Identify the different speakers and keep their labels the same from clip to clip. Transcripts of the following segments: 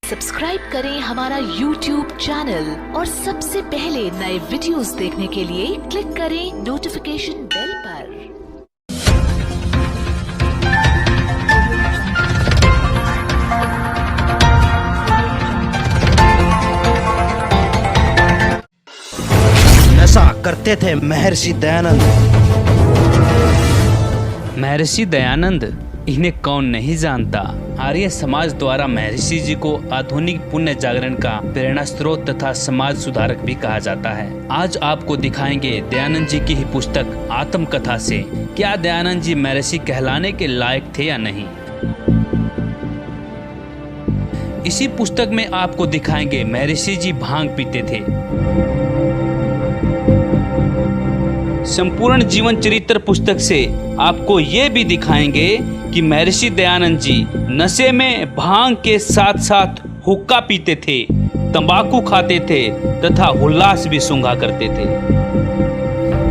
Speaker 1: Subscribe करें हमारा YouTube channel और सबसे पहले नए वीडियोस देखने के लिए क्लिक करें नोटिफिकेशन बेल पर।
Speaker 2: नशा करते थे महर्षि दयानंद।
Speaker 3: महर्षि दयानंद, इन्हें कौन नहीं जानता। आर्य समाज द्वारा महर्षि जी को आधुनिक पुण्य जागरण का प्रेरणा स्रोत तथा समाज सुधारक भी कहा जाता है। आज आपको दिखाएंगे दयानंद जी की ही पुस्तक आत्मकथा से क्या दयानंद जी महर्षि कहलाने के लायक थे या नहीं। इसी पुस्तक में आपको दिखाएंगे महर्षि जी भांग पीते थे। संपूर्ण जीवन चरित्र पुस्तक से आपको ये भी दिखाएंगे कि महर्षि दयानंद जी नशे में भांग के साथ साथ हुक्का पीते थे, तंबाकू खाते थे तथा उल्लास भी सूंघा करते थे।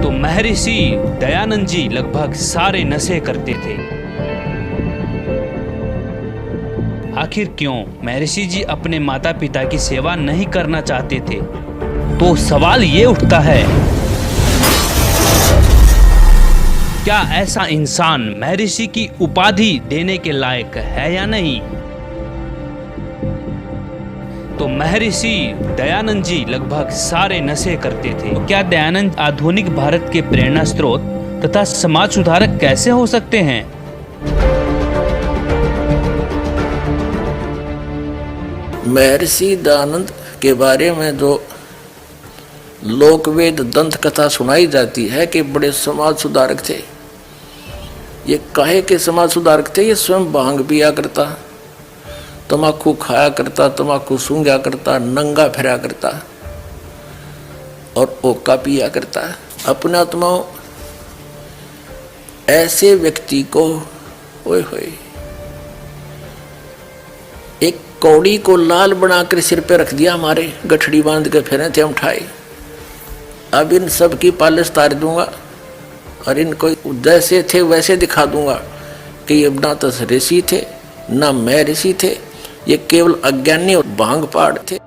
Speaker 3: तो महर्षि दयानंद जी लगभग सारे नशे करते थे। आखिर क्यों महर्षि जी अपने माता पिता की सेवा नहीं करना चाहते थे? तो सवाल ये उठता है, क्या ऐसा इंसान महर्षि की उपाधि देने के लायक है या नहीं? तो महर्षि दयानंद जी लगभग सारे नशे करते थे। तो क्या दयानंद आधुनिक भारत के प्रेरणा स्रोत तथा समाज सुधारक कैसे हो सकते हैं?
Speaker 4: महर्षि दयानंद के बारे में जो लोकवेद दंत कथा सुनाई जाती है कि बड़े समाज सुधारक थे। ये काहे के समाज सुधारक थे? ये स्वयं भांग पिया करता, तम्बाकू खाया करता, तम्बाकू सूंघा करता, नंगा फिरा करता और ओका पिया करता। अपने आत्माओं ऐसे व्यक्ति को ओए होए एक कौड़ी को लाल बनाकर सिर पे रख दिया, हमारे गठड़ी बांध के फिरे थे हम ठाए। अब इन सब की पालिश तार दूंगा और इनको जैसे थे वैसे दिखा दूंगा कि ये ना तो ऋषि थे ना मैं ऋषि थे, ये केवल अज्ञानी और भांग पाड़ थे।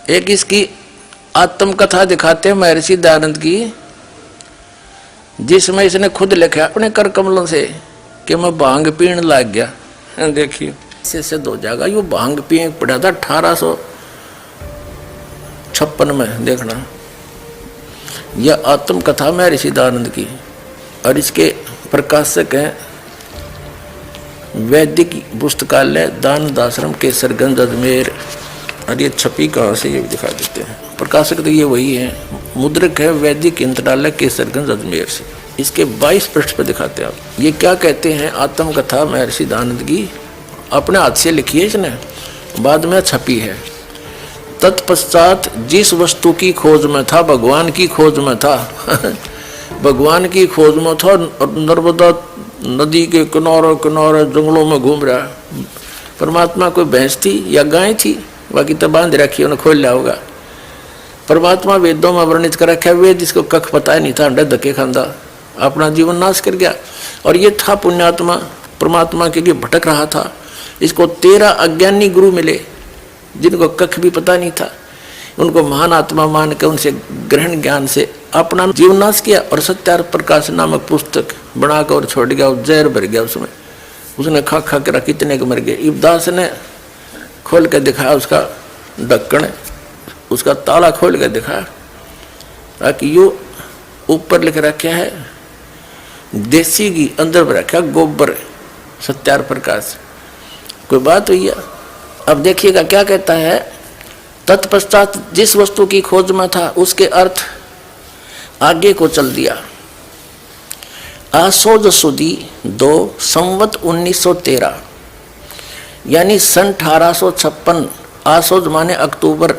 Speaker 4: एक इसकी आत्मकथा दिखाते हैं महर्षि दयानंद की, जिसमें इसने खुद लिखा अपने कर कमलों से कि मैं भांग पीने लग गया। देखिए इससे सिद्ध हो जाएगा। यो भांग पीने पड़ा था 1856 में। देखना यह आत्मकथा महर्षि दयानंद की और इसके प्रकाशक हैं वैदिक पुस्तकालय दानद आश्रम केसरगंज अजमेर। और ये छपी कहाँ से ये भी दिखा देते हैं। प्रकाशक तो ये वही है, मुद्रक है वैदिक इंद्रालय केसरगंज अजमेर से। इसके 22 पृष्ठ पर दिखाते हैं आप। ये क्या कहते हैं आत्मकथा महर्षि दयानंद की, अपने हाथ से लिखी है इसने, बाद में छपी है। तत्पश्चात जिस वस्तु की खोज में था, भगवान की खोज में था भगवान की खोज में था और नर्मदा नदी के किनारे किनारे जंगलों में घूम रहा है। परमात्मा कोई भैंस थी या गाय थी, बाकी तो बांध रखी, उन्हें खोल लिया होगा। परमात्मा वेदों में वर्णित कर रखा है, वेद इसको कख पता ही नहीं था, अंडे धक्के खांदा, अपना जीवन नाश कर गया। और ये था पुण्यात्मा, परमात्मा के लिए भटक रहा था। इसको 13 अज्ञानी गुरु मिले जिनको कख भी पता नहीं था। उनको महान आत्मा मान कर उनसे ग्रहण ज्ञान से अपना जीवन नाश किया और सत्यार्थ प्रकाश नामक पुस्तक बनाकर और छोड़ गया। जहर भर गया उसमें, उसने खा खा कर कितने के मर गए। इब्दास ने खोल कर दिखाया उसका ढक्कन, उसका ताला खोल कर दिखाया, ताकि यो ऊपर लिख रखा है देसी घी, अंदर में रखा गोबर, सत्यार्थ प्रकाश। कोई बात हुई है। अब देखिएगा क्या कहता है, तत्पश्चात जिस वस्तु की खोज में था उसके अर्थ आगे को चल दिया। आसोज सुदी 2 संवत 1913 यानी सन 1856। आसोज माने अक्टूबर,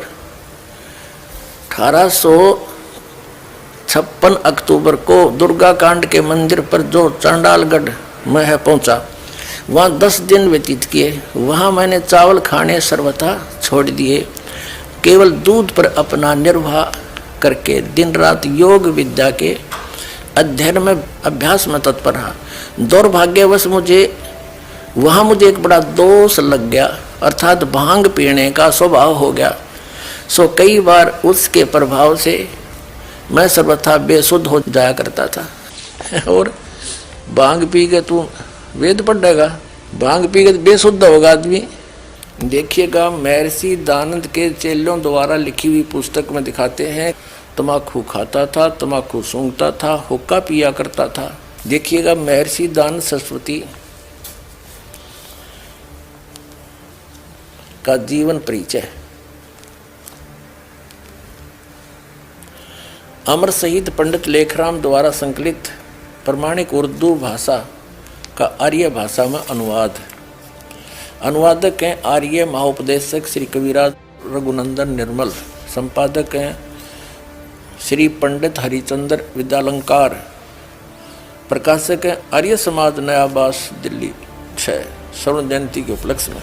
Speaker 4: 1856 अक्टूबर को दुर्गा कांड के मंदिर पर जो चांडालगढ़ में है पहुंचा, वहाँ 10 दिन व्यतीत किए। वहाँ मैंने चावल खाने सर्वथा छोड़ दिए, केवल दूध पर अपना निर्वाह करके दिन रात योग विद्या के अध्ययन में अभ्यास में तत्पर रहा। दुर्भाग्यवश मुझे एक बड़ा दोष लग गया अर्थात भांग पीने का स्वभाव हो गया। सो कई बार उसके प्रभाव से मैं सर्वथा बेसुध हो जाया करता था। और भांग पी के तू वेद पढ़ेगा, भांग पी के बेसुद्ध होगा आदमी। देखिएगा महर्षि दयानंद के चेलों द्वारा लिखी हुई पुस्तक में दिखाते हैं, तम्बाकू खाता था, तम्बाकू सूंघता था, हुक्का पिया करता था। देखिएगा महर्षि दयानंद सरस्वती का जीवन परिचय। अमर शहीद पंडित लेखराम द्वारा संकलित प्रमाणिक उर्दू भाषा का आर्य भाषा में अनुवाद। अनुवादक हैं आर्य महाउपदेशक श्री कविराज रघुनंदन निर्मल। संपादक हैं श्री पंडित हरिचंद्र विद्यालंकार। प्रकाशक हैं आर्य समाज नयाबास दिल्ली 6 स्वर्ण जयंती के उपलक्ष्य में।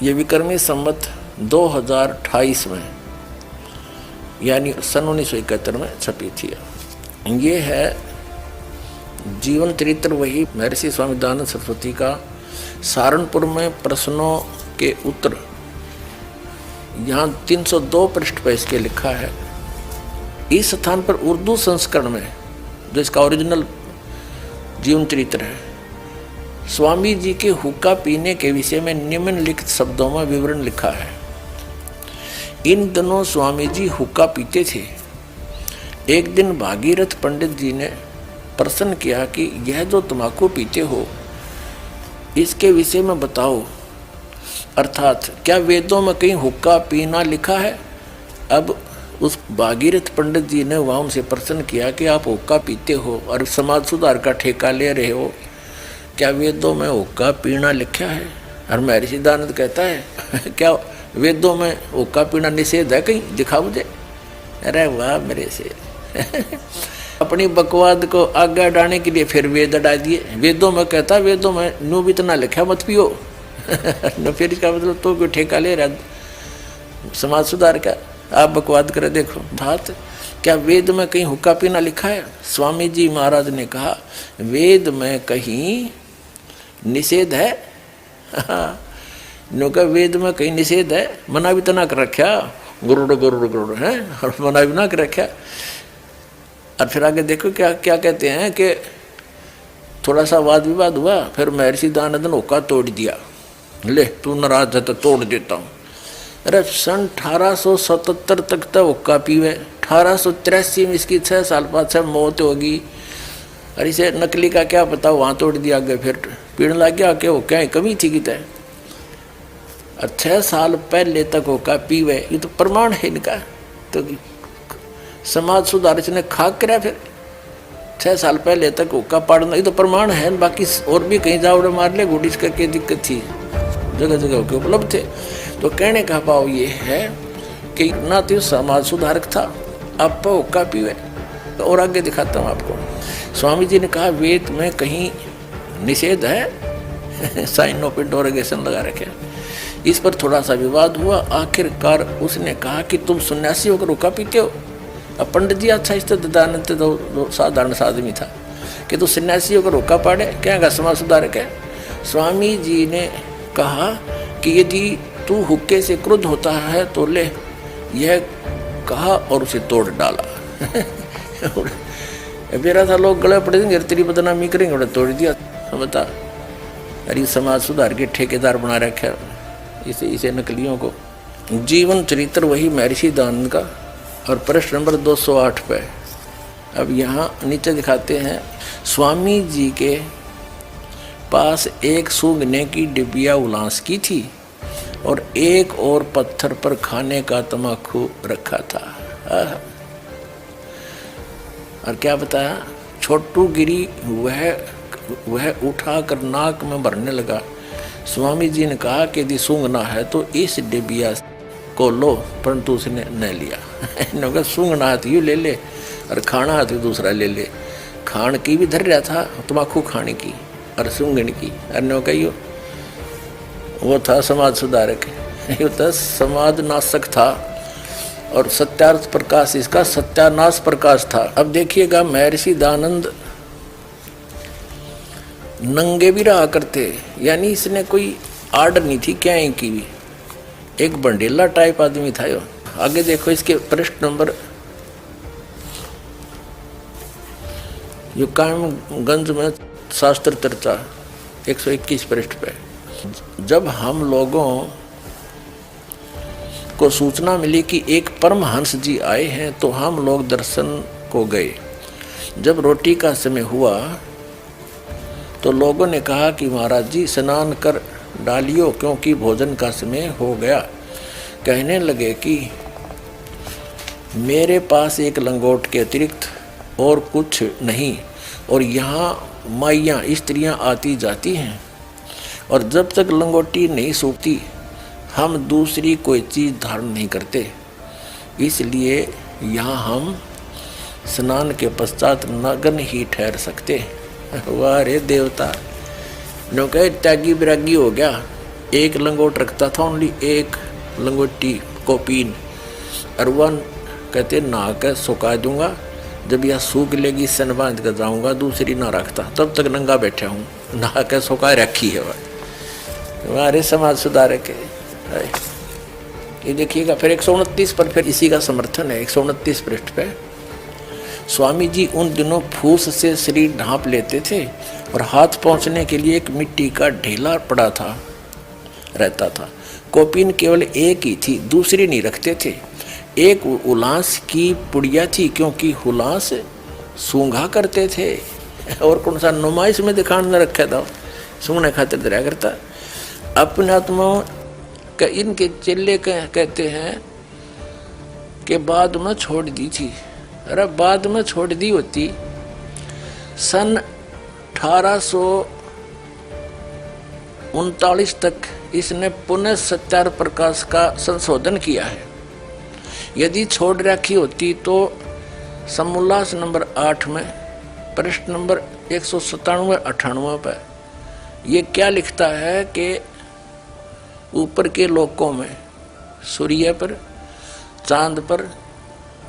Speaker 4: ये विक्रमी संवत 2028 में यानी सन 1971 में छपी थी। ये है जीवन चरित्र वही महर्षि स्वामी दयानंद सरस्वती का। सहारनपुर में प्रश्नों के उत्तर यहाँ 302 पृष्ठ पर इसके लिखा है। इस स्थान पर उर्दू संस्करण में जो इसका ओरिजिनल जीवन चरित्र है, स्वामी जी के हुक्का पीने के विषय में निम्नलिखित शब्दों में विवरण लिखा है। इन दिनों स्वामी जी हुक्का पीते थे। एक दिन भागीरथ पंडित जी ने प्रश्न किया कि यह जो तम्बाकू पीते हो इसके विषय में बताओ, अर्थात क्या वेदों में कहीं हुक्का पीना लिखा है। अब उस भागीरथ पंडित जी ने वहाँ उनसे प्रश्न किया कि आप हुक्का पीते हो और समाज सुधार का ठेका ले रहे हो, क्या वेदों में हुक्का पीना लिखा है। और महर्षि दयानंद कहता है क्या वेदों में हुक्का पीना निषेध है, कहीं दिखा मुझे। अरे वाह मेरे से अपनी बकवाद को आगे डालने के लिए फिर वेद अड़ा दिए। वेदों में कहता, वेदों में नो भी इतना लिखा मत पियो। न फिर इसका मतलब तो कोई ठेका ले रहा समाज सुधार का, आप बकवाद करे देखो। बात क्या वेद में कहीं हुक्का पीना लिखा है। स्वामी जी महाराज ने कहा वेद में कहीं निषेध है। नो का वेद में कहीं निषेध है, मना भी तो ना कर रखा, गुरुड़ गुरुड़ गुरुड़ है, और मना भी ना कर रखा। और फिर आगे देखो क्या क्या कहते हैं कि थोड़ा सा वाद विवाद हुआ, फिर महर्षि दयानंद ने हुक्का तोड़ दिया। ले तू नाराज है तो तोड़ देता हूँ। अरे सन 1877 तक तो हुक्का पीवे, 1883 में इसकी 6 साल बाद से मौत होगी। और इसे नकली का क्या पता, वहाँ तोड़ दिया आगे फिर पीने लग गया कि वो क्या कमी थी कि तय। और 6 साल पहले तक हुक्का पीवे, ये तो प्रमाण है इनका। तो समाज सुधार ने खाक करा फिर 6 साल पहले तक हुक्का पाड़ना, ये तो प्रमाण है। बाकी और भी कहीं जावड़े मार ले गुडिस करके दिक्कत थी, जगह जगह के उपलब्ध थे। तो कहने का भाव ये है कि ना तो समाज सुधारक था, आप हुक्का पीवे। और आगे दिखाता हूँ आपको। स्वामी जी ने कहा वेद में कहीं निषेध है, साइन ऑफ इंटरोगेशन लगा रखे। इस पर थोड़ा सा विवाद हुआ। आखिरकार उसने कहा कि तुम सन्यासी होकर हुक्का पीते हो। अब पंडित जी अच्छा इस दयानंद तो साधारण सा आदमी था कि तू सन्यासी होकर हुक्का पाड़े, क्या समाज सुधारक है। स्वामी जी ने कहा कि यदि तू हुक्के से क्रुद्ध होता है तो ले, यह कहा और उसे तोड़ डाला। मेरा था लोग गले पड़ेंगे, तेरी बदनामी करेंगे, उन्हें तोड़ दिया। बता, अरे समाज सुधार के ठेकेदार बना रखे इसे नकलियों को। जीवन चरित्र वही महर्षि दयानंद का। और प्रश्न नंबर 208 पे अब यहाँ नीचे दिखाते हैं, स्वामी जी के पास एक सूंघने की डिबिया उलांस की थी और एक और पत्थर पर खाने का तम्बाकू रखा था। और क्या बताया, छोटू गिरी वह उठा कर नाक में भरने लगा। स्वामी जी ने कहा कि यदि सूंघना है तो इस डिबिया को लो, परंतु उसने न लिया। सूंघना है तो यूँ ले ले और खाना है तो दूसरा ले ले। खान की भी धर रहा था, तम्बाकू खाने की और सूंघने की। अन्य कहियो वो था समाज सुधारक, ये था समाज नाशक था। और सत्यार्थ प्रकाश इसका सत्यानाश प्रकाश था। अब देखिएगा महर्षि दयानंद नंगे भी रहा करते, यानी इसने कोई आर्डर नहीं थी क्या की भी, एक बंडेला टाइप आदमी था यो। आगे देखो इसके पृष्ठ नंबर, यो कायमगंज में शास्त्र चर्चा 121 पृष्ठ पे। जब हम लोगों को सूचना मिली कि एक परमहंस जी आए हैं तो हम लोग दर्शन को गए। जब रोटी का समय हुआ तो लोगों ने कहा कि महाराज जी स्नान कर डालियो क्योंकि भोजन का समय हो गया। कहने लगे कि मेरे पास एक लंगोट के अतिरिक्त और कुछ नहीं, और यहाँ माइयाँ स्त्रियाँ आती जाती हैं, और जब तक लंगोटी नहीं सूखती हम दूसरी कोई चीज़ धारण नहीं करते, इसलिए यहाँ हम स्नान के पश्चात नग्न ही ठहर सकते। वाह रे देवता, नो कहे त्यागी विरागी हो गया। एक लंगोट रखता था, ओनली एक लंगोटी कोपीन, और वन कहते नहा कर सुखा दूंगा, जब यह सूख लेगी सन बांध कर जाऊंगा, दूसरी ना रखता, तब तक नंगा बैठा हूँ, नहा कर सुखा रखी है। वह हमारे समाज सुधारक है। ये देखिएगा फिर 129 पर फिर इसी का समर्थन है। 129 पृष्ठ पे स्वामी जी उन दिनों फूस से शरीर ढांप लेते थे और हाथ पहुंचने के लिए एक मिट्टी का ढेला पड़ा था रहता था। कोपिन केवल एक ही थी, दूसरी नहीं रखते थे। एक उलास की पुड़िया थी क्योंकि हुलास सूंघा करते थे, और कौन सा नुमाइश में दिखाने रखा था, सूंघने खातिर दरिया करता। अपने आत्माओं का इनके चेले कहते हैं कि बाद में छोड़ दी थी। अरे बाद में छोड़ दी होती, सन 1839 तक इसने पुनः सत्यार प्रकाश का संशोधन किया है। यदि छोड़ रखी होती तो समोल्लास नंबर 8 में पृष्ठ नंबर 197-98 पर ये क्या लिखता है कि ऊपर के लोकों में सूर्य पर, चांद पर,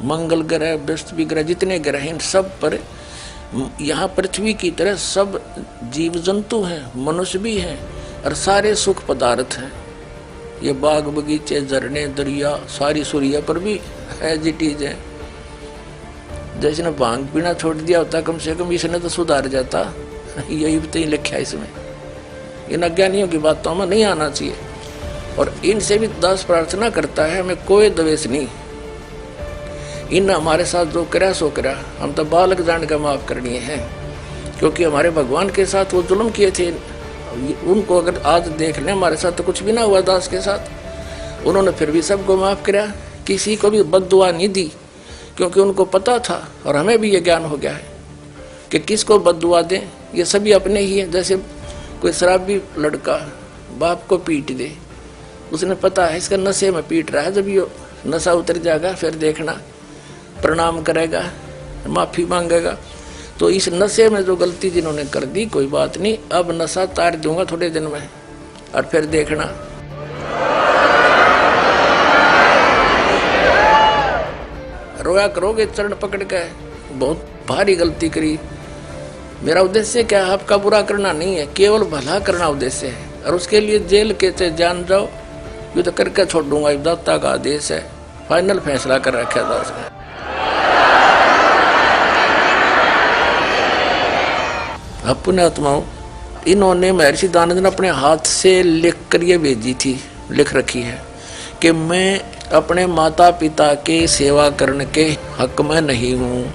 Speaker 4: मंगल ग्रह, बृहस्पति ग्रह, जितने ग्रह हैं सब पर, यहाँ पृथ्वी की तरह सब जीव जंतु हैं, मनुष्य भी हैं, और सारे सुख पदार्थ हैं। ये बाग बगीचे, झरने, दरिया, सारी सूर्य पर भी एज इट इज है। जैसे ने भांग पीना छोड़ दिया होता, कम से कम इसने तो सुधार जाता। यही तो लिखा है इसमें। इन अज्ञानियों की बातों में नहीं आना चाहिए, और इनसे भी दास प्रार्थना करता है, हमें कोई द्वेष नहीं। इन हमारे साथ जो करा सो करा, हम तो बालक जान का माफ करनी है, क्योंकि हमारे भगवान के साथ वो जुल्म किए थे। उनको अगर आज देख लें, हमारे साथ तो कुछ भी ना हुआ दास के साथ, उन्होंने फिर भी सबको माफ करा, किसी को भी बद्दुआ नहीं दी, क्योंकि उनको पता था, और हमें भी ये ज्ञान हो गया है कि किसको बद्दुआ दें, ये सभी अपने ही है। जैसे कोई शराबी लड़का बाप को पीट दे, उसने पता है इसका नशे में पीट रहा है, जब ये नशा उतर जाएगा फिर देखना प्रणाम करेगा, माफ़ी मांगेगा। तो इस नशे में जो गलती जिन्होंने कर दी, कोई बात नहीं, अब नशा तार दूंगा थोड़े दिन में, और फिर देखना। रोया करोगे चरण पकड़ के, बहुत भारी गलती करी। मेरा उद्देश्य क्या है? आपका बुरा करना नहीं है, केवल भला करना उद्देश्य है, और उसके लिए जेल के चाहे जान जाओ, ये तो करके छोड़ दूंगा, दाता का आदेश है। फाइनल फैसला कर रखा था उसने। अपने आत्माओं, इन्होंने महर्षि दानंद ने अपने हाथ से लिख कर ये भेजी थी, लिख रखी है कि मैं अपने माता पिता के सेवा करने के हक में नहीं हूँ।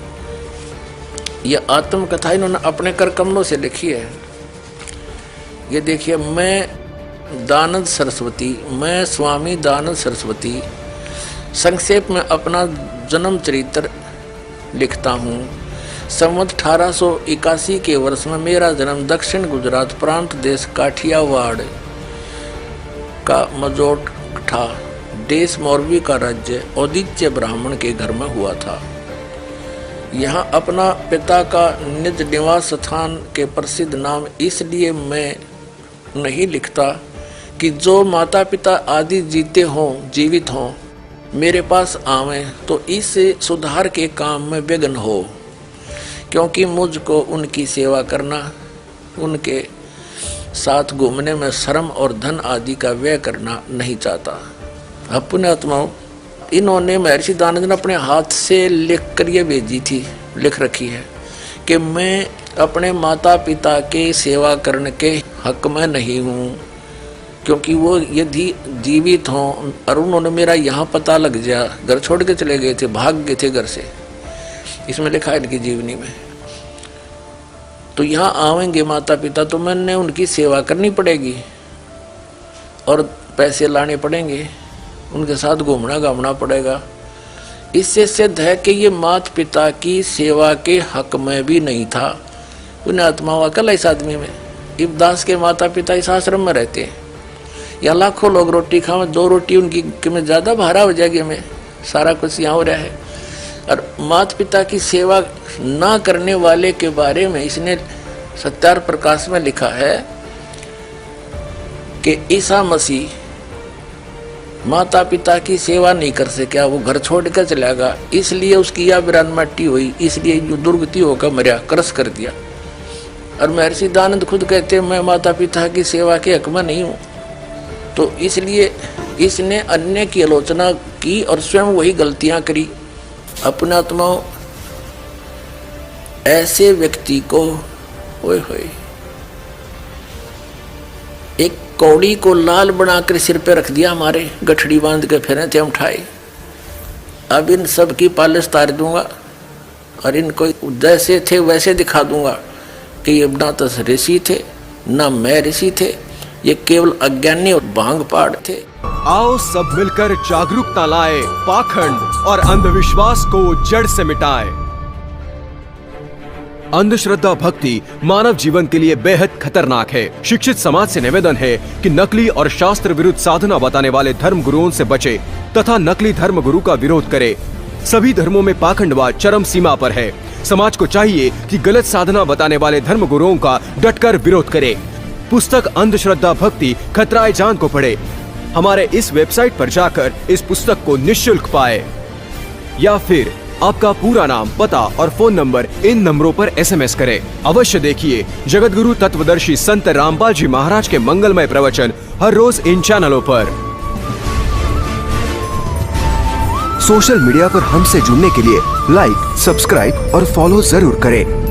Speaker 4: यह आत्मकथा इन्होंने अपने कर कमलों से लिखी है। ये देखिए, मैं दानंद सरस्वती, मैं स्वामी दानंद सरस्वती संक्षेप में अपना जन्म चरित्र लिखता हूँ। संवत 1881 के वर्ष में मेरा जन्म दक्षिण गुजरात प्रांत देश काठियावाड़ का मजोट था। देश मोरबी का राज्य औदित्य ब्राह्मण के घर में हुआ था। यहाँ अपना पिता का निज निवास स्थान के प्रसिद्ध नाम इसलिए मैं नहीं लिखता कि जो माता पिता आदि जीते हों, जीवित हों, मेरे पास आवें तो इस सुधार के काम में विघ्न हो, क्योंकि मुझको उनकी सेवा करना उनके साथ घूमने में श्रम और धन आदि का व्यय करना नहीं चाहता। अपने आत्माओं, इन्होंने महर्षि दयानंद ने अपने हाथ से लिख कर ये भेजी थी, लिख रखी है कि मैं अपने माता पिता के सेवा करने के हक में नहीं हूँ, क्योंकि वो यदि जीवित हों और उन्होंने मेरा यहाँ पता लग गया, घर छोड़ के चले गए थे, भाग गए थे घर से, इसमें लिखा है इनकी जीवनी में, तो यहाँ आवेंगे माता पिता तो मैंने उनकी सेवा करनी पड़ेगी और पैसे लाने पड़ेंगे, उनके साथ घूमना घामना पड़ेगा। इससे सिद्ध है कि ये माता पिता की सेवा के हक में भी नहीं था। उन्हें आत्मा अकल इस आदमी में। इब्दास के माता पिता इस आश्रम में रहते हैं, या लाखों लोग रोटी खाएं, 2 रोटी उनकी में ज़्यादा भारा हो जाएगी, हमें सारा कुछ यहाँ हो रहा है। और माता पिता की सेवा ना करने वाले के बारे में इसने सत्यार प्रकाश में लिखा है कि ईसा मसीह माता पिता की सेवा नहीं कर सका, वो घर छोड़ कर चला गया, इसलिए उसकी यह बिरान मट्टी हुई, इसलिए जो दुर्गति होकर मरा, क्रश कर दिया। और महर्षि दयानंद खुद कहते हैं मैं माता पिता की सेवा के हक में नहीं हूँ, तो इसलिए इसने अन्य की आलोचना की और स्वयं वही गलतियां करी। अपने आत्माओं, ऐसे व्यक्ति को होए होए एक कौड़ी को लाल बनाकर सिर पे रख दिया, हमारे गठड़ी बांध के फिरे थे हम उठाए। अब इन सब की पालिश तार दूंगा और इनको जैसे थे वैसे दिखा दूंगा कि ये ना तो ऋषि थे ना मैं ऋषि थे, ये केवल अज्ञानी और भांग पाड़ थे।
Speaker 5: आओ सब मिलकर जागरूकता लाए, पाखंड और अंधविश्वास को जड़ से मिटाए। अंधश्रद्धा भक्ति मानव जीवन के लिए बेहद खतरनाक है। शिक्षित समाज से निवेदन है कि नकली और शास्त्र विरुद्ध साधना बताने वाले धर्म गुरुओं से बचे तथा नकली धर्म गुरु का विरोध करे। सभी धर्मों में पाखंडवाद चरम सीमा पर है। समाज को चाहिए कि गलत साधना बताने वाले धर्म गुरुओं का डटकर विरोध करे। पुस्तक अंधश्रद्धा भक्ति खतराए जान को पढ़े। हमारे इस वेबसाइट पर जाकर इस पुस्तक को निःशुल्क पाए, या फिर आपका पूरा नाम, पता और फोन नंबर इन नंबरों पर SMS करें। अवश्य देखिए जगत गुरु तत्वदर्शी संत रामपाल जी महाराज के मंगलमय प्रवचन हर रोज इन चैनलों पर।
Speaker 6: सोशल मीडिया पर हमसे जुड़ने के लिए लाइक, सब्सक्राइब और फॉलो जरूर करें।